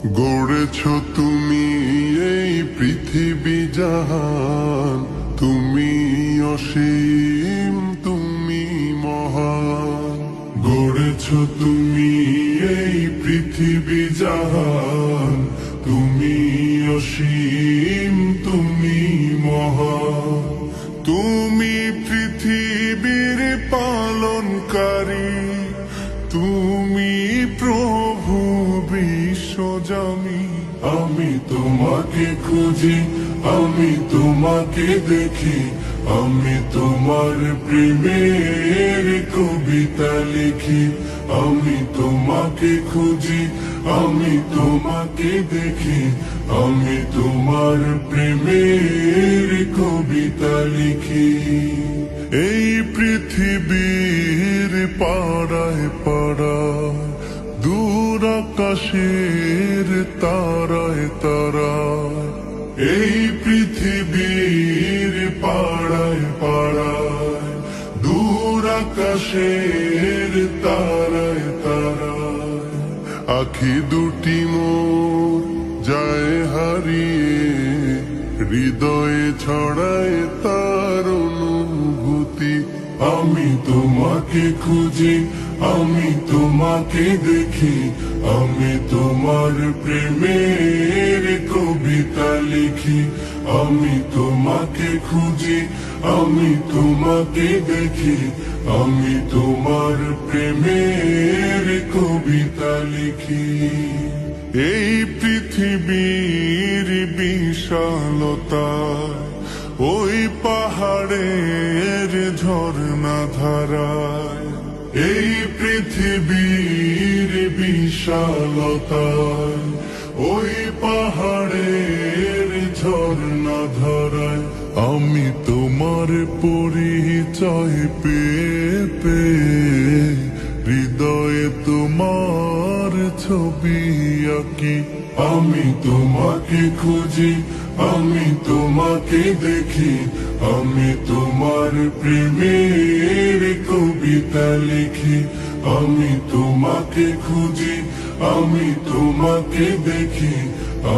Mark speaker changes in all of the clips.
Speaker 1: গড়েছ তুমি এই পৃথিবী জাহান, তুমি অসীম, তুমি মহান। গড়েছ তুমি এই পৃথিবী জাহান, তুমি অসীম, তুমি মহান। তুমি পৃথিবীর পালনকারী, তুমি প্রভু বিশ্বজামি। আমি তোমাকে খুঁজি, আমি তোমাকে দেখি, আমি তোমার প্রেমের কবিতা লিখি। আমি তোমাকে খুঁজি, আমি তোমাকে দেখি, আমি তোমার প্রেমের কবিতা লিখি। এই পৃথিবীর পাড়ায় পাড়ায়, দূর আকাশের তারায় তারায়, এই পৃথিবীর পাড়ায় পাড়ায়, দূর আকাশের তারায় তারায়, আখি দুটি মোর যায় হারিয়ে, হৃদয়ে ছড়ায় তার অনুভূতি। আমি তোমাকে খুঁজি, আমি তোমাকে দেখি, আমি তোমার প্রেমের কবিতা লিখি। আমি তোমাকে খুঁজি, আমি তোমাকে দেখি, আমি তোমার প্রেমের কবিতা লিখি। এই পৃথিবীর বিশালতায়, ওই পাহাড়ের ঝর্ণা ধারায়, এই পৃথিবীর বিশালতায়, ওই পাহাড়ের ঝর্ণা ধারায়, আমি তোমার পরিচয় পেয়ে পেয়ে, হৃদয়ে তোমার ছবি আঁকি। আমি তোমাকে খুঁজি, আমি তোমাকে দেখি, আমি তোমার প্রেমের কবিতা লিখি। আমি তোমাকে খুঁজি, আমি তোমাকে দেখি,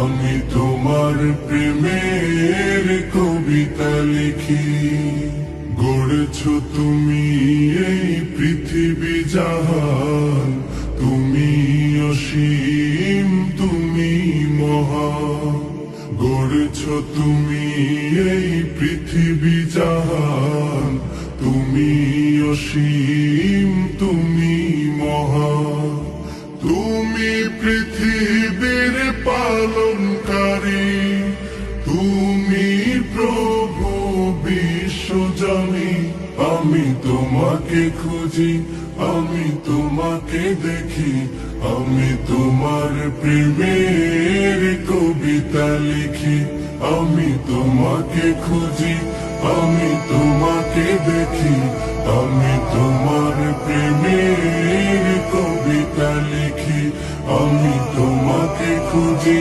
Speaker 1: আমি তোমার প্রেমের কবিতা লিখি। গড়েছ তুমি এই পৃথিবী জাহান, তুমি অসীম, তুমি মহান। গড়েছ তুমি এই পৃথিবী জাহান, তুমি অসীম, তুমি মহান। তুমি পৃথিবীর পালনকারী, তুমি প্রভু বিশ্বজামি। আমি তোমাকে খুঁজি, আমি তোমাকে দেখি, আমি তোমার প্রেমের কবিতা লিখি। আমি তোমাকে খুঁজি, আমি তোমাকে দেখি, আমি তোমার প্রেমের কবিতা লিখি। আমি তোমাকে খুঁজি,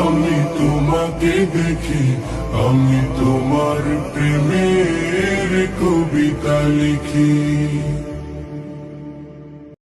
Speaker 1: আমি তোমাকে দেখি, আমি তোমার প্রেমের কবিতা লিখি।